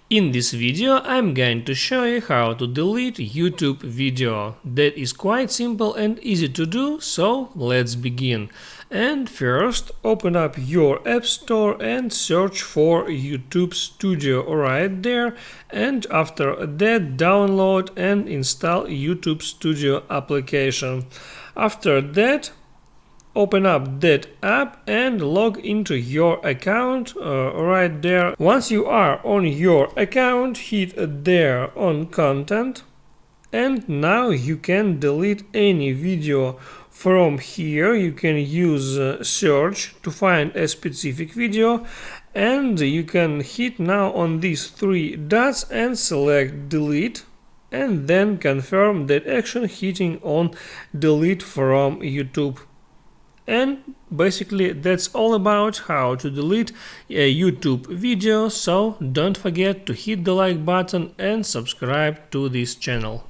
In this video I'm going to show you how to delete YouTube video. That is quite simple and easy to do, so let's begin. And first open up your App Store and search for YouTube Studio right there, and after that download and install YouTube Studio application. After that open up that app and log into your account right there. Once you are on your account, hit there on content, and now you can delete any video from here. You can use search to find a specific video, and you can hit now on these three dots and select delete, and then confirm that action hitting on delete from YouTube. And basically that's all about how to delete a YouTube video, so don't forget to hit the like button and subscribe to this channel.